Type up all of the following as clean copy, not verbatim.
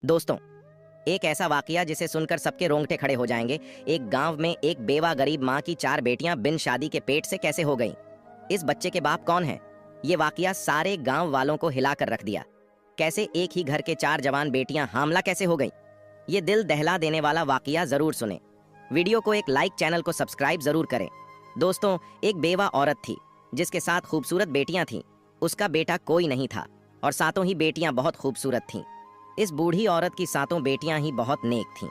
दोस्तों, एक ऐसा वाकया जिसे सुनकर सबके रोंगटे खड़े हो जाएंगे। एक गांव में एक बेवा गरीब माँ की 4 बेटियां बिन शादी के पेट से कैसे हो गईं? इस बच्चे के बाप कौन हैं? ये वाकया सारे गांव वालों को हिलाकर रख दिया। कैसे एक ही घर के 4 जवान बेटियां हामला कैसे हो गईं? ये दिल दहला देने वाला वाकया जरूर सुने। वीडियो को एक लाइक, चैनल को सब्सक्राइब जरूर करें। दोस्तों, एक बेवा औरत थी जिसके 7 खूबसूरत बेटियां थीं। उसका बेटा कोई नहीं था और सातों ही बेटियां बहुत खूबसूरत थीं। इस बूढ़ी औरत की 7 बेटियां ही बहुत नेक थीं।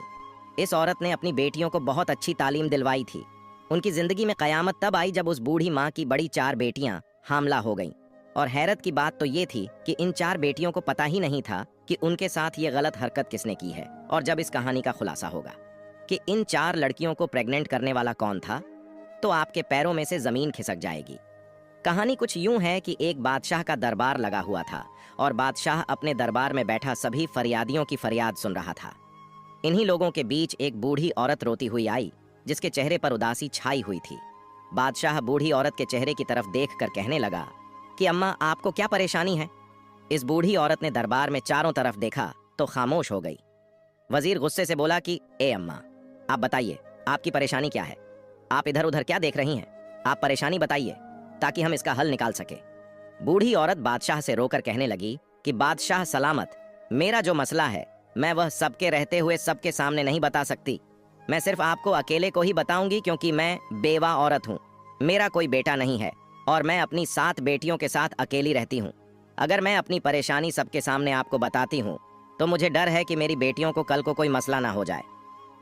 इस औरत ने अपनी बेटियों को बहुत अच्छी तालीम दिलवाई थी। उनकी जिंदगी में कयामत तब आई जब उस बूढ़ी माँ की बड़ी 4 बेटियां हामला हो गईं। और हैरत की बात तो ये थी कि इन 4 बेटियों को पता ही नहीं था कि उनके साथ ये गलत हरकत किसने की है। और जब इस कहानी का खुलासा होगा कि इन 4 लड़कियों को प्रेग्नेंट करने वाला कौन था, तो आपके पैरों में से जमीन खिसक जाएगी। कहानी कुछ यूं है कि एक बादशाह का दरबार लगा हुआ था और बादशाह अपने दरबार में बैठा सभी फरियादियों की फरियाद सुन रहा था। इन्हीं लोगों के बीच एक बूढ़ी औरत रोती हुई आई जिसके चेहरे पर उदासी छाई हुई थी। बादशाह बूढ़ी औरत के चेहरे की तरफ देखकर कहने लगा कि अम्मा, आपको क्या परेशानी है? इस बूढ़ी औरत ने दरबार में चारों तरफ देखा तो खामोश हो गई। वजीर गुस्से से बोला कि ए अम्मा, आप बताइए, आपकी परेशानी क्या है? आप इधर उधर क्या देख रही हैं? आप परेशानी बताइए ताकि हम इसका हल निकाल सके। बूढ़ी औरत बादशाह से रोकर कहने लगी कि बादशाह सलामत, मेरा जो मसला है मैं वह सबके रहते हुए सबके सामने नहीं बता सकती। मैं सिर्फ आपको अकेले को ही बताऊंगी क्योंकि मैं बेवा औरत हूँ। मेरा कोई बेटा नहीं है और मैं अपनी 7 बेटियों के साथ अकेली रहती हूँ। अगर मैं अपनी परेशानी सबके सामने आपको बताती हूँ तो मुझे डर है कि मेरी बेटियों को कल को कोई मसला ना हो जाए,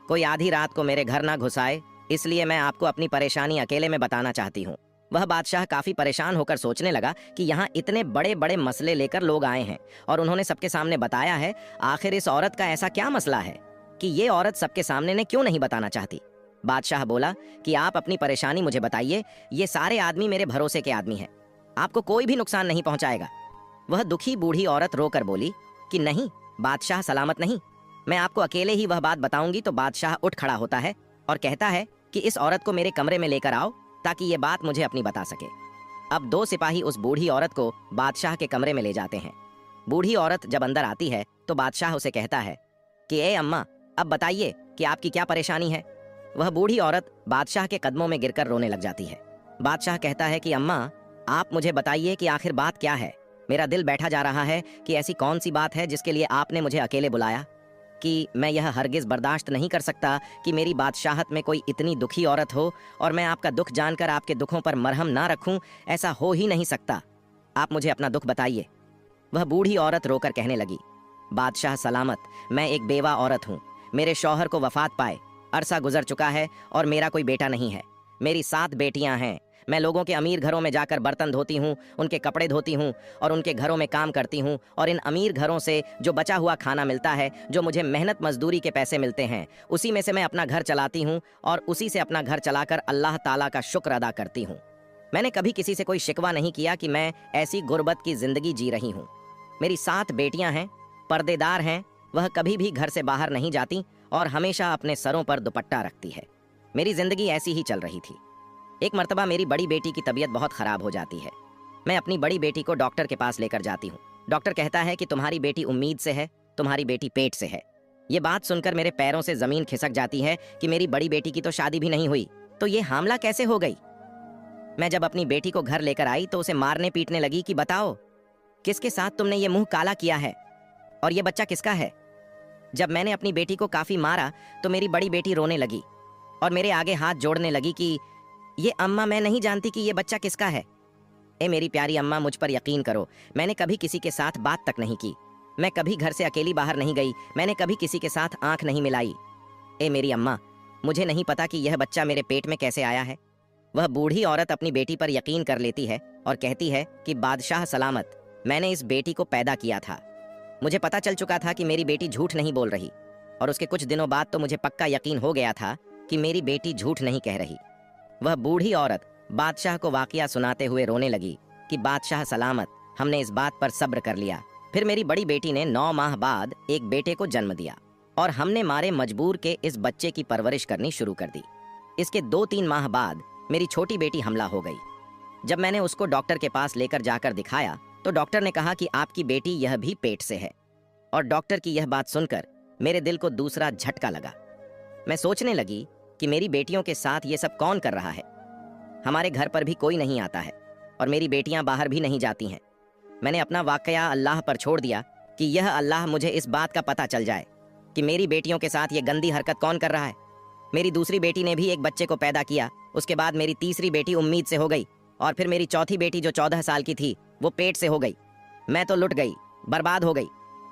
कोई आधी रात को मेरे घर ना घुस आए। इसलिए मैं आपको अपनी परेशानी अकेले में बताना चाहती हूँ। वह बादशाह काफी परेशान होकर सोचने लगा कि यहाँ इतने बड़े बड़े मसले लेकर लोग आए हैं और उन्होंने सबके सामने बताया है। आखिर इस औरत का ऐसा क्या मसला है कि ये औरत सबके सामने ने क्यों नहीं बताना चाहती? बादशाह बोला कि आप अपनी परेशानी मुझे बताइए। ये सारे आदमी मेरे भरोसे के आदमी हैं, आपको कोई भी नुकसान नहीं पहुंचाएगा। वह दुखी बूढ़ी औरत रोकर बोली कि नहीं बादशाह सलामत नहीं, मैं आपको अकेले ही वह बात बताऊंगी। तो बादशाह उठ खड़ा होता है और कहता है कि इस औरत को मेरे कमरे में लेकर आओ ताकि ये बात मुझे अपनी बता सके। अब 2 सिपाही उस बूढ़ी औरत को बादशाह के कमरे में ले जाते हैं। बूढ़ी औरत जब अंदर आती है तो बादशाह उसे कहता है कि ए अम्मा, अब बताइए कि आपकी क्या परेशानी है। वह बूढ़ी औरत बादशाह के कदमों में गिरकर रोने लग जाती है। बादशाह कहता है कि अम्मा, आप मुझे बताइए कि आखिर बात क्या है। मेरा दिल बैठा जा रहा है कि ऐसी कौन सी बात है जिसके लिए आपने मुझे अकेले बुलाया, कि मैं यह हरगिज बर्दाश्त नहीं कर सकता कि मेरी बादशाहत में कोई इतनी दुखी औरत हो और मैं आपका दुख जानकर आपके दुखों पर मरहम ना रखूं। ऐसा हो ही नहीं सकता। आप मुझे अपना दुख बताइए। वह बूढ़ी औरत रोकर कहने लगी, बादशाह सलामत, मैं एक बेवा औरत हूँ। मेरे शौहर को वफात पाए अरसा गुजर चुका है और मेरा कोई बेटा नहीं है। मेरी 7 बेटियां हैं। मैं लोगों के अमीर घरों में जाकर बर्तन धोती हूँ, उनके कपड़े धोती हूँ और उनके घरों में काम करती हूँ। और इन अमीर घरों से जो बचा हुआ खाना मिलता है, जो मुझे मेहनत मजदूरी के पैसे मिलते हैं, उसी में से मैं अपना घर चलाती हूँ और उसी से अपना घर चलाकर अल्लाह ताला का शुक्र अदा करती हूँ। मैंने कभी किसी से कोई शिकवा नहीं किया कि मैं ऐसी गुर्बत की जिंदगी जी रही हूँ। मेरी 7 बेटियां हैं, पर्देदार हैं। वह कभी भी घर से बाहर नहीं जाती और हमेशा अपने सरों पर दुपट्टा रखती है। मेरी जिंदगी ऐसी ही चल रही थी। एक मर्तबा मेरी बड़ी बेटी की तबीयत बहुत खराब हो जाती है। मैं अपनी बड़ी बेटी को डॉक्टर के पास लेकर जाती हूँ। डॉक्टर कहता है कि तुम्हारी बेटी उम्मीद से है, तुम्हारी बेटी पेट से है। ये बात सुनकर मेरे पैरों से जमीन खिसक जाती है कि मेरी बड़ी बेटी की तो शादी भी नहीं हुई, तो ये हामला कैसे हो गई? मैं जब अपनी बेटी को घर लेकर आई तो उसे मारने पीटने लगी कि बताओ किसके साथ तुमने ये मुंह काला किया है और ये बच्चा किसका है? जब मैंने अपनी बेटी को काफी मारा तो मेरी बड़ी बेटी रोने लगी और मेरे आगे हाथ जोड़ने लगी कि ये अम्मा, मैं नहीं जानती कि ये बच्चा किसका है। ए मेरी प्यारी अम्मा, मुझ पर यकीन करो, मैंने कभी किसी के साथ बात तक नहीं की। मैं कभी घर से अकेली बाहर नहीं गई। मैंने कभी किसी के साथ आंख नहीं मिलाई। ए मेरी अम्मा, मुझे नहीं पता कि यह बच्चा मेरे पेट में कैसे आया है। वह बूढ़ी औरत अपनी बेटी पर यकीन कर लेती है और कहती है कि बादशाह सलामत, मैंने इस बेटी को पैदा किया था। मुझे पता चल चुका था कि मेरी बेटी झूठ नहीं बोल रही और उसके कुछ दिनों बाद तो मुझे पक्का यकीन हो गया था कि मेरी बेटी झूठ नहीं कह रही। वह बूढ़ी औरत बादशाह को वाकया सुनाते हुए रोने लगी कि बादशाह सलामत, हमने इस बात पर सब्र कर लिया। फिर मेरी बड़ी बेटी ने 9 माह बाद एक बेटे को जन्म दिया और हमने मारे मजबूर के इस बच्चे की परवरिश करनी शुरू कर दी। इसके 2-3 माह बाद मेरी छोटी बेटी हमला हो गई। जब मैंने उसको डॉक्टर के पास लेकर जाकर दिखाया तो डॉक्टर ने कहा कि आपकी बेटी यह भी पेट से है। और डॉक्टर की यह बात सुनकर मेरे दिल को दूसरा झटका लगा। मैं सोचने लगी कि मेरी बेटियों के साथ ये सब कौन कर रहा है। हमारे घर पर भी कोई नहीं आता है और मेरी बेटियां बाहर भी नहीं जाती हैं। मैंने अपना वाकया अल्लाह पर छोड़ दिया कि यह अल्लाह मुझे इस बात का पता चल जाए कि मेरी बेटियों के साथ ये गंदी हरकत कौन कर रहा है। मेरी दूसरी बेटी ने भी एक बच्चे को पैदा किया, उसके बाद मेरी तीसरी बेटी उम्मीद से हो गई और फिर मेरी चौथी बेटी जो 14 साल की थी वो पेट से हो गई। मैं तो लुट गई, बर्बाद हो गई।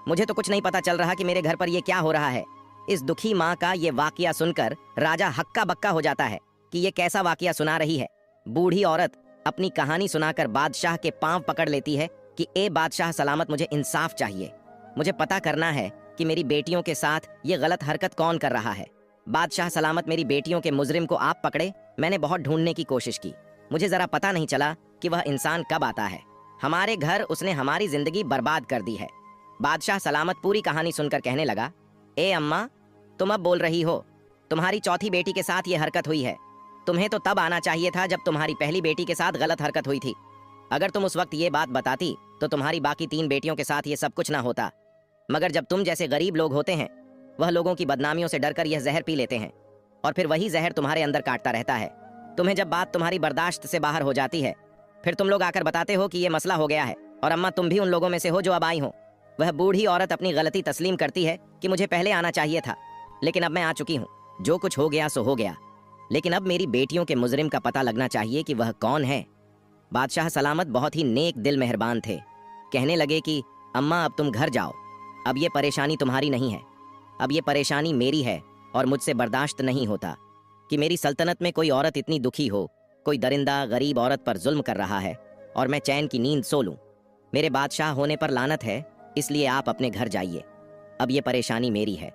मुझे तो कुछ नहीं पता चल रहा कि मेरे घर पर ये क्या हो रहा है। इस दुखी माँ का ये वाकया सुनकर राजा हक्का बक्का हो जाता है कि ये कैसा वाकया सुना रही है। बूढ़ी औरत अपनी कहानी सुनाकर बादशाह के पांव पकड़ लेती है कि ए बादशाह सलामत, मुझे इंसाफ चाहिए। मुझे पता करना है कि मेरी बेटियों के साथ ये गलत हरकत कौन कर रहा है। बादशाह सलामत, मेरी बेटियों के मुजरिम को आप पकड़े। मैंने बहुत ढूंढने की कोशिश की, मुझे जरा पता नहीं चला कि वह इंसान कब आता है। हमारे घर उसने हमारी जिंदगी बर्बाद कर दी है। बादशाह सलामत पूरी कहानी सुनकर कहने लगा, ए अम्मा, तुम अब बोल रही हो। तुम्हारी चौथी बेटी के साथ ये हरकत हुई है। तुम्हें तो तब आना चाहिए था जब तुम्हारी पहली बेटी के साथ गलत हरकत हुई थी। अगर तुम उस वक्त ये बात बताती तो तुम्हारी बाकी 3 बेटियों के साथ ये सब कुछ ना होता। मगर जब तुम जैसे गरीब लोग होते हैं, वह लोगों की बदनामियों से डरकर यह जहर पी लेते हैं और फिर वही जहर तुम्हारे अंदर काटता रहता है। तुम्हें जब बात तुम्हारी बर्दाश्त से बाहर हो जाती है, फिर तुम लोग आकर बताते हो कि ये मसला हो गया है। और अम्मा, तुम भी उन लोगों में से हो जो अब आई हो। वह बूढ़ी औरत अपनी गलती तस्लीम करती है कि मुझे पहले आना चाहिए था, लेकिन अब मैं आ चुकी हूँ। जो कुछ हो गया सो हो गया, लेकिन अब मेरी बेटियों के मुजरिम का पता लगना चाहिए कि वह कौन है। बादशाह सलामत बहुत ही नेक दिल मेहरबान थे। कहने लगे कि अम्मा, अब तुम घर जाओ। अब ये परेशानी तुम्हारी नहीं है, अब ये परेशानी मेरी है और मुझसे बर्दाश्त नहीं होता कि मेरी सल्तनत में कोई औरत इतनी दुखी हो। कोई दरिंदा गरीब औरत पर जुल्म कर रहा है और मैं चैन की नींद सो लूं। मेरे बादशाह होने पर लानत है, इसलिए आप अपने घर जाइए। अब ये परेशानी मेरी है।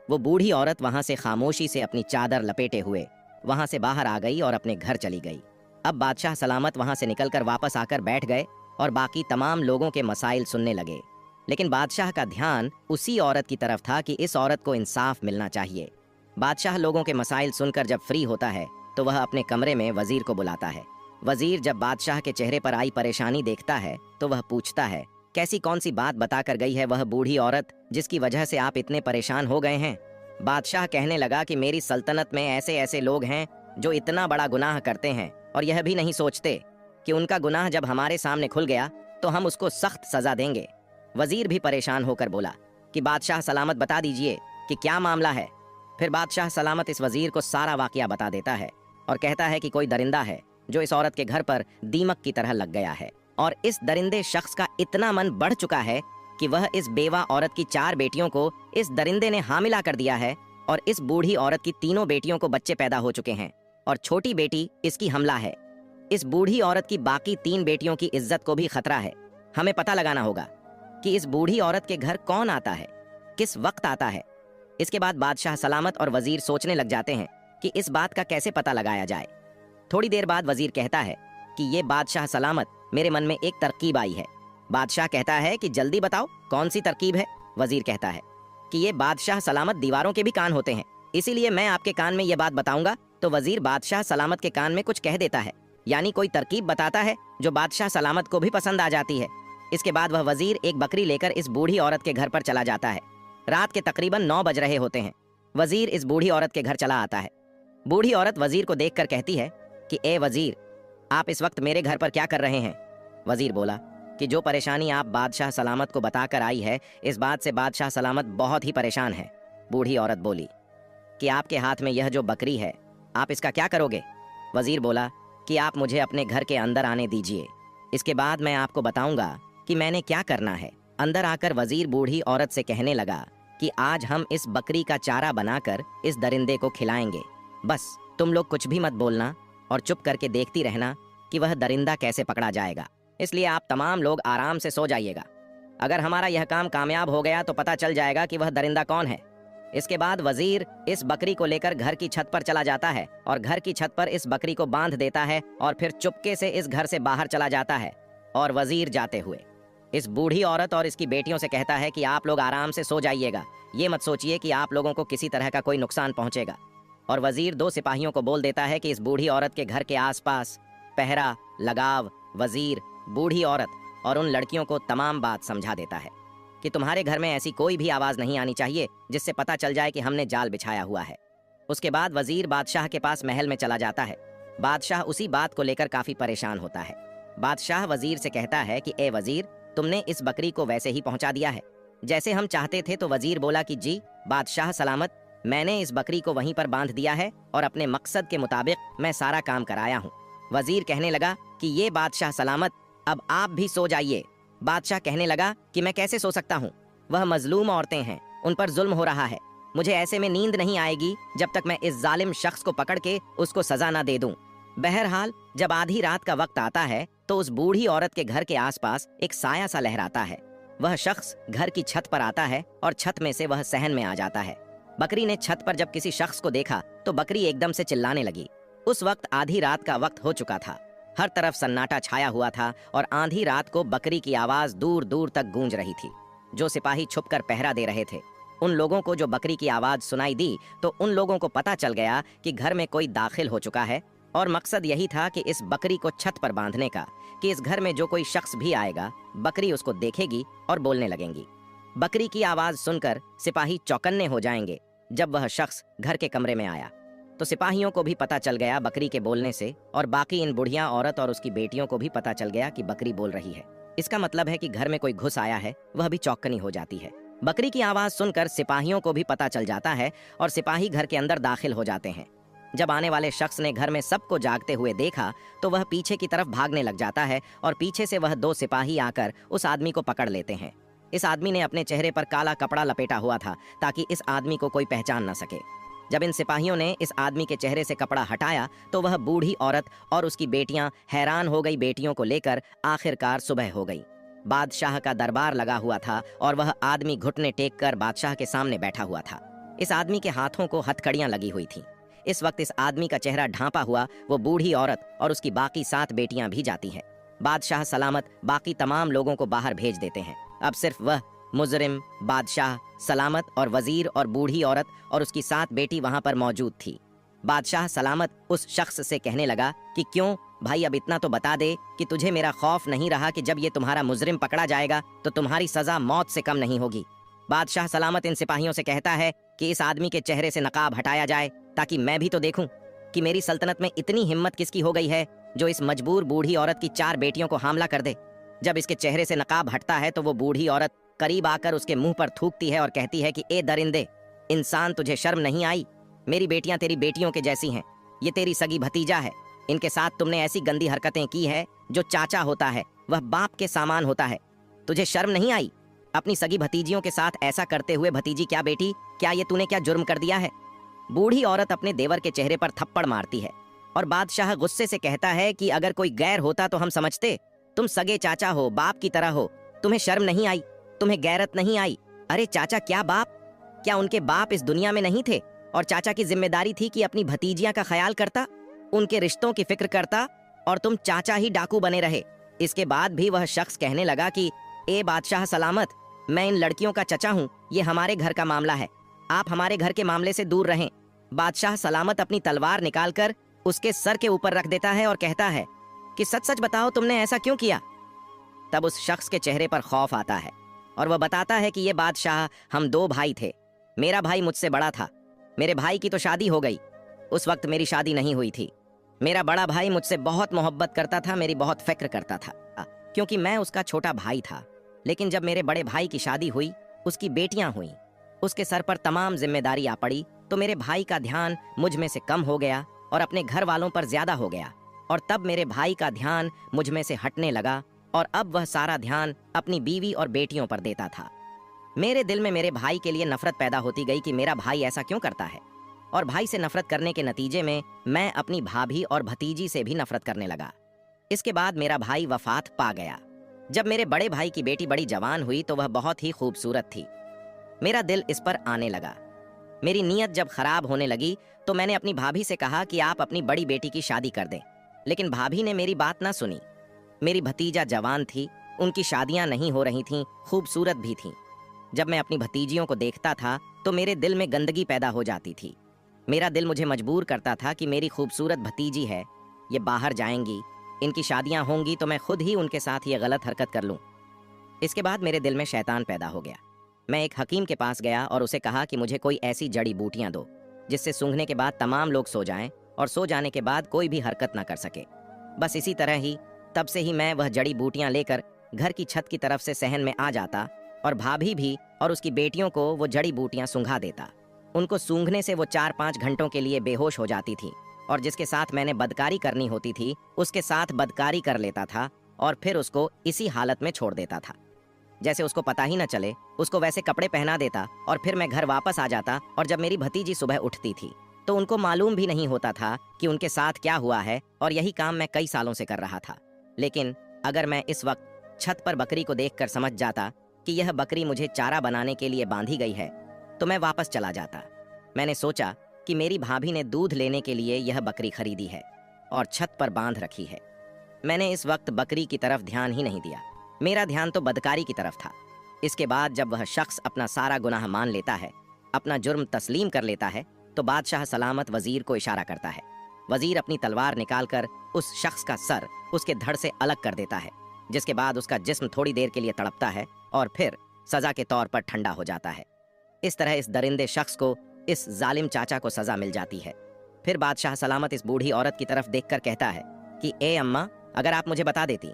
वो बूढ़ी औरत वहां से खामोशी से अपनी चादर लपेटे हुए वहां से बाहर आ गई और अपने घर चली गई। अब बादशाह सलामत वहां से निकलकर वापस आकर बैठ गए और बाकी तमाम लोगों के मसाइल सुनने लगे। लेकिन बादशाह का ध्यान उसी औरत की तरफ था कि इस औरत को इंसाफ मिलना चाहिए। बादशाह लोगों के मसाइल सुनकर जब फ्री होता है तो वह अपने कमरे में वजीर को बुलाता है। वजीर जब बादशाह के चेहरे पर आई परेशानी देखता है तो वह पूछता है, कैसी कौन सी बात बताकर गई है वह बूढ़ी औरत जिसकी वजह से आप इतने परेशान हो गए हैं। बादशाह कहने लगा कि मेरी सल्तनत में ऐसे ऐसे लोग हैं जो इतना बड़ा गुनाह करते हैं और यह भी नहीं सोचते कि उनका गुनाह जब हमारे सामने खुल गया तो हम उसको सख्त सजा देंगे। वजीर भी परेशान होकर बोला कि बादशाह सलामत, बता दीजिए कि क्या मामला है। फिर बादशाह सलामत इस वजीर को सारा वाकया बता देता है और कहता है कि कोई दरिंदा है जो इस औरत के घर पर दीमक की तरह लग गया है और इस दरिंदे शख्स का इतना मन बढ़ चुका है कि वह इस बेवा औरत की 4 बेटियों को इस दरिंदे ने हामिला कर दिया है और इस बूढ़ी औरत की 3 बेटियों को बच्चे पैदा हो चुके हैं और छोटी बेटी इसकी हमला है। इस बूढ़ी औरत की बाकी 3 बेटियों की इज्जत को भी खतरा है। हमें पता लगाना होगा कि इस बूढ़ी औरत के घर कौन आता है, किस वक्त आता है। इसके बाद बादशाह सलामत और वजीर सोचने लग जाते हैं कि इस बात का कैसे पता लगाया जाए। थोड़ी देर बाद वजीर कहता है कि ये बादशाह सलामत, मेरे मन में एक तरकीब आई है। बादशाह कहता है कि जल्दी बताओ कौन सी तरकीब है। वजीर कहता है कि ये बादशाह सलामत दीवारों के भी कान होते हैं, इसीलिए मैं आपके कान में ये बात बताऊंगा। तो वजीर बादशाह सलामत के कान में कुछ कह देता है, यानी कोई तरकीब बताता है जो बादशाह सलामत को भी पसंद आ जाती है। इसके बाद वह वजीर एक बकरी लेकर इस बूढ़ी औरत के घर पर चला जाता है। रात के तकरीबन 9 बज रहे होते हैं। वजीर इस बूढ़ी औरत के घर चला आता है। बूढ़ी औरत वजीर को देखकर कहती है कि ए वजीर, आप इस वक्त मेरे घर पर क्या कर रहे हैं। वजीर बोला कि जो परेशानी आप बादशाह सलामत को बताकर आई है, इस बात से बादशाह सलामत बहुत ही परेशान है। बूढ़ी औरत बोली कि आपके हाथ में यह जो बकरी है, आप इसका क्या करोगे। वजीर बोला कि आप मुझे अपने घर के अंदर आने दीजिए, इसके बाद मैं आपको बताऊंगा कि मैंने क्या करना है। अंदर आकर वजीर बूढ़ी औरत से कहने लगा कि आज हम इस बकरी का चारा बनाकर इस दरिंदे को खिलाएंगे। बस तुम लोग कुछ भी मत बोलना और चुप करके देखती रहना कि वह दरिंदा कैसे पकड़ा जाएगा। इसलिए आप तमाम लोग आराम से सो जाइएगा। अगर हमारा यह काम कामयाब हो गया तो पता चल जाएगा कि वह दरिंदा कौन है। इसके बाद वजीर इस बकरी को लेकर घर की छत पर चला जाता है और घर की छत पर इस बकरी को बांध देता है और फिर चुपके से इस घर से बाहर चला जाता है। और वजीर जाते हुए इस बूढ़ी औरत और इसकी बेटियों से कहता है कि आप लोग आराम से सो जाइएगा, ये मत सोचिए कि आप लोगों को किसी तरह का कोई नुकसान पहुंचेगा। और वजीर 2 सिपाहियों को बोल देता है कि इस बूढ़ी औरत के घर के आसपास पहरा लगाव। वजीर बूढ़ी औरत और उन लड़कियों को तमाम बात समझा देता है। कि तुम्हारे घर में ऐसी कोई भी आवाज नहीं आनी चाहिए जिससे पता चल जाए कि हमने जाल बिछाया हुआ है। उसके बाद वजीर बादशाह के पास महल में चला जाता है। बादशाह उसी बात को लेकर काफी परेशान होता है। बादशाह वजीर से कहता है कि ए वजीर, तुमने इस बकरी को वैसे ही पहुंचा दिया है जैसे हम चाहते थे। तो वजीर बोला कि जी बादशाह सलामत, मैंने इस बकरी को वहीं पर बांध दिया है और अपने मकसद के मुताबिक मैं सारा काम कराया हूँ। वजीर कहने लगा कि ये बादशाह सलामत, अब आप भी सो जाइए। बादशाह कहने लगा कि मैं कैसे सो सकता हूँ, वह मजलूम औरतें हैं, उन पर जुल्म हो रहा है। मुझे ऐसे में नींद नहीं आएगी जब तक मैं इस जालिम शख्स को पकड़ के उसको सजा ना दे दूं। बहरहाल जब आधी रात का वक्त आता है तो उस बूढ़ी औरत के घर के आसपास एक साया सा लहराता है। वह शख्स घर की छत पर आता है और छत में से वह सहन में आ जाता है। बकरी ने छत पर जब किसी शख्स को देखा तो बकरी एकदम से चिल्लाने लगी। उस वक्त आधी रात का वक्त हो चुका था। हर तरफ सन्नाटा छाया हुआ था और आधी रात को बकरी की आवाज दूर दूर तक गूंज रही थी। जो सिपाही छुपकर पहरा दे रहे थे, उन लोगों को जो बकरी की आवाज सुनाई दी तो उन लोगों को पता चल गया कि घर में कोई दाखिल हो चुका है और मकसद यही था कि इस बकरी को छत पर बांधने का, कि इस घर में जो कोई शख्स भी आएगा बकरी उसको देखेगी और बोलने लगेंगी। बकरी की आवाज सुनकर सिपाही चौकन्ने हो जाएंगे। जब वह शख्स घर के कमरे में आया तो सिपाहियों को भी पता चल गया बकरी के बोलने से, और बाकी इन बुढ़िया औरत और उसकी बेटियों को भी पता चल गया कि बकरी बोल रही है। इसका मतलब है कि घर में कोई घुस आया है। वह भी चौकन्नी हो जाती है। बकरी की आवाज सुनकर सिपाहियों को भी पता चल जाता है और सिपाही घर के अंदर दाखिल हो जाते हैं। जब आने वाले शख्स ने घर में सबको जागते हुए देखा तो वह पीछे की तरफ भागने लग जाता है और पीछे से वह दो सिपाही आकर उस आदमी को पकड़ लेते हैं। इस आदमी ने अपने चेहरे पर काला कपड़ा लपेटा हुआ था ताकि इस आदमी को कोई पहचान न सके। जब इन सिपाहियों ने इस आदमी के चेहरे से कपड़ा हटाया तो वह बूढ़ी औरत और उसकी बेटियां हैरान हो गई। बेटियों को लेकर आखिरकार सुबह हो गई। बादशाह का दरबार लगा हुआ था और वह आदमी घुटने टेक कर बादशाह के सामने बैठा हुआ था। इस आदमी के हाथों को हथकड़ियां लगी हुई थीं। इस वक्त इस आदमी का चेहरा ढांपा हुआ वो बूढ़ी औरत और उसकी बाकी 7 बेटियां भी जाती हैं। बादशाह सलामत बाकी तमाम लोगों को बाहर भेज देते हैं। अब सिर्फ वह मुजरिम, बादशाह सलामत और वजीर और बूढ़ी औरत और उसकी 7 बेटी वहां पर मौजूद थी। बादशाह सलामत उस शख्स से कहने लगा कि क्यों भाई, अब इतना तो बता दे कि तुझे मेरा खौफ नहीं रहा कि जब ये तुम्हारा मुजरिम पकड़ा जाएगा तो तुम्हारी सजा मौत से कम नहीं होगी। बादशाह सलामत इन सिपाहियों से कहता है कि इस आदमी के चेहरे से नकाब हटाया जाए ताकि मैं भी तो देखूं कि मेरी सल्तनत में इतनी हिम्मत किसकी हो गई है जो इस मजबूर बूढ़ी औरत की 4 बेटियों को हमला कर दे। जब इसके चेहरे से नकाब हटता है तो वो बूढ़ी औरत करीब आकर उसके मुंह पर थूकती है और कहती है कि ए दरिंदे इंसान, तुझे शर्म नहीं आई? मेरी बेटियां तेरी बेटियों के जैसी हैं। ये तेरी सगी भतीजा है। इनके साथ तुमने ऐसी गंदी हरकतें की है जो चाचा होता है वह बाप के सामान होता है। तुझे शर्म नहीं आई अपनी सगी भतीजियों के साथ ऐसा करते हुए? भतीजी क्या बेटी, क्या ये तूने क्या जुर्म कर दिया है? बूढ़ी औरत अपने देवर के चेहरे पर थप्पड़ मारती है और बादशाह गुस्से से कहता है कि अगर कोई गैर होता तो हम समझते, तुम सगे चाचा हो, बाप की तरह हो। तुम्हें शर्म नहीं आई? तुम्हें गैरत नहीं आई? अरे चाचा क्या बाप, क्या उनके बाप इस दुनिया में नहीं थे? और चाचा की जिम्मेदारी थी कि अपनी भतीजियां का ख्याल करता, उनके रिश्तों की फिक्र करता, और तुम चाचा ही डाकू बने रहे। इसके बाद भी वह शख्स कहने लगा कि ए बादशाह सलामत, मैं इन लड़कियों का चचा हूँ, ये हमारे घर का मामला है, आप हमारे घर के मामले से दूर रहें। बादशाह सलामत अपनी तलवार निकालकर उसके सर के ऊपर रख देता है और कहता है कि सच सच बताओ तुमने ऐसा क्यों किया? तब उस शख्स के चेहरे पर खौफ आता है और वह बताता है कि ये बादशाह, हम 2 भाई थे। मेरा भाई मुझसे बड़ा था। मेरे भाई की तो शादी हो गई, उस वक्त मेरी शादी नहीं हुई थी। मेरा बड़ा भाई मुझसे बहुत मोहब्बत करता था, मेरी बहुत फिक्र करता था, क्योंकि मैं उसका छोटा भाई था। लेकिन जब मेरे बड़े भाई की शादी हुई, उसकी बेटियां हुई, उसके सर पर तमाम जिम्मेदारी आ पड़ी, तो मेरे भाई का ध्यान मुझ में से कम हो गया और अपने घर वालों पर ज्यादा हो गया। और तब मेरे भाई का ध्यान मुझ में से हटने लगा और अब वह सारा ध्यान अपनी बीवी और बेटियों पर देता था। मेरे दिल में मेरे भाई के लिए नफरत पैदा होती गई कि मेरा भाई ऐसा क्यों करता है, और भाई से नफरत करने के नतीजे में मैं अपनी भाभी और भतीजी से भी नफरत करने लगा। इसके बाद मेरा भाई वफात पा गया। जब मेरे बड़े भाई की बेटी बड़ी जवान हुई तो वह बहुत ही खूबसूरत थी। मेरा दिल इस पर आने लगा। मेरी नीयत जब खराब होने लगी तो मैंने अपनी भाभी से कहा कि आप अपनी बड़ी बेटी की शादी कर दें, लेकिन भाभी ने मेरी बात ना सुनी। मेरी भतीजा जवान थी, उनकी शादियां नहीं हो रही थीं, खूबसूरत भी थीं। जब मैं अपनी भतीजियों को देखता था तो मेरे दिल में गंदगी पैदा हो जाती थी। मेरा दिल मुझे मजबूर करता था कि मेरी खूबसूरत भतीजी है, ये बाहर जाएंगी, इनकी शादियां होंगी तो मैं खुद ही उनके साथ ये गलत हरकत कर लूं। इसके बाद मेरे दिल में शैतान पैदा हो गया। मैं एक हकीम के पास गया और उसे कहा कि मुझे कोई ऐसी जड़ी बूटियां दो जिससे सूंघने के बाद तमाम लोग सो जाएं और सो जाने के बाद कोई भी हरकत ना कर सके। बस इसी तरह ही तब से ही मैं वह जड़ी बूटियां लेकर घर की छत की तरफ से सहन में आ जाता और भाभी भी और उसकी बेटियों को वो जड़ी बूटियां सूंघा देता। उनको सूंघने से वो 4-5 घंटों के लिए बेहोश हो जाती थी और जिसके साथ मैंने बदकारी करनी होती थी उसके साथ बदकारी कर लेता था और फिर उसको इसी हालत में छोड़ देता था, जैसे उसको पता ही न चले। उसको वैसे कपड़े पहना देता और फिर मैं घर वापस आ जाता और जब मेरी भतीजी सुबह उठती थी तो उनको मालूम भी नहीं होता था कि उनके साथ क्या हुआ है और यही काम मैं कई सालों से कर रहा था। लेकिन अगर मैं इस वक्त छत पर बकरी को देखकर समझ जाता कि यह बकरी मुझे चारा बनाने के लिए बांधी गई है तो मैं वापस चला जाता। मैंने सोचा कि मेरी भाभी ने दूध लेने के लिए यह बकरी खरीदी है और छत पर बांध रखी है। मैंने इस वक्त बकरी की तरफ ध्यान ही नहीं दिया, मेरा ध्यान तो बदकारी की तरफ था। इसके बाद जब वह शख्स अपना सारा गुनाह मान लेता है, अपना जुर्म तस्लीम कर लेता है, तो बादशाह सलामत वजीर को इशारा करता है। वजीर अपनी तलवार निकालकर उस शख्स का सर उसके धड़ से अलग कर देता है, जिसके बाद उसका जिस्म थोड़ी देर के लिए तड़पता है और फिर सजा के तौर पर ठंडा हो जाता है। इस तरह इस दरिंदे शख्स को, इस जालिम चाचा को सजा मिल जाती है। फिर बादशाह सलामत इस बूढ़ी औरत की तरफ देखकर कहता है कि ए अम्मा, अगर आप मुझे बता देती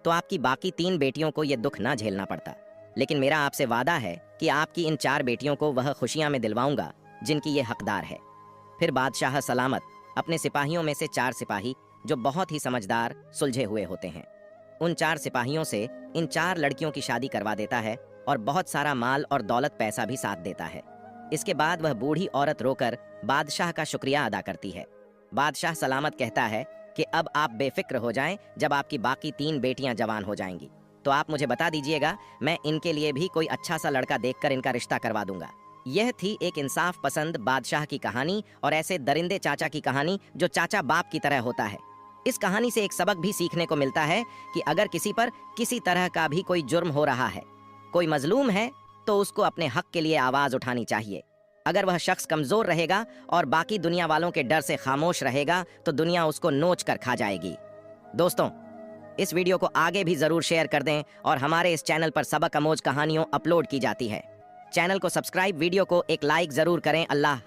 तो आपकी बाकी 3 बेटियों को यह दुख ना झेलना पड़ता। लेकिन मेरा आपसे वादा है कि आपकी इन 4 बेटियों को वह खुशियां में दिलवाऊंगा जिनकी ये हकदार है। फिर बादशाह सलामत अपने सिपाहियों में से 4 सिपाही जो बहुत ही समझदार सुलझे हुए होते हैं, उन 4 सिपाहियों से इन 4 लड़कियों की शादी करवा देता है और बहुत सारा माल और दौलत पैसा भी साथ देता है। इसके बाद वह बूढ़ी औरत रोकर बादशाह का शुक्रिया अदा करती है। बादशाह सलामत कहता है कि अब आप बेफिक्र हो जाएं, जब आपकी बाकी 3 बेटियां जवान हो जाएंगी तो आप मुझे बता दीजिएगा, मैं इनके लिए भी कोई अच्छा सा लड़का देखकर इनका रिश्ता करवा दूंगा। यह थी एक इंसाफ पसंद बादशाह की कहानी और ऐसे दरिंदे चाचा की कहानी जो चाचा बाप की तरह होता है। इस कहानी से एक सबक भी सीखने को मिलता है कि अगर किसी पर किसी तरह का भी कोई जुर्म हो रहा है, कोई मजलूम है, तो उसको अपने हक के लिए आवाज उठानी चाहिए। अगर वह शख्स कमजोर रहेगा और बाकी दुनिया वालों के डर से खामोश रहेगा तो दुनिया उसको नोच कर खा जाएगी। दोस्तों, इस वीडियो को आगे भी जरूर शेयर कर दें और हमारे इस चैनल पर सबक आमोज कहानियों अपलोड की जाती है। चैनल को सब्सक्राइब, वीडियो को एक लाइक जरूर करें। अल्लाह।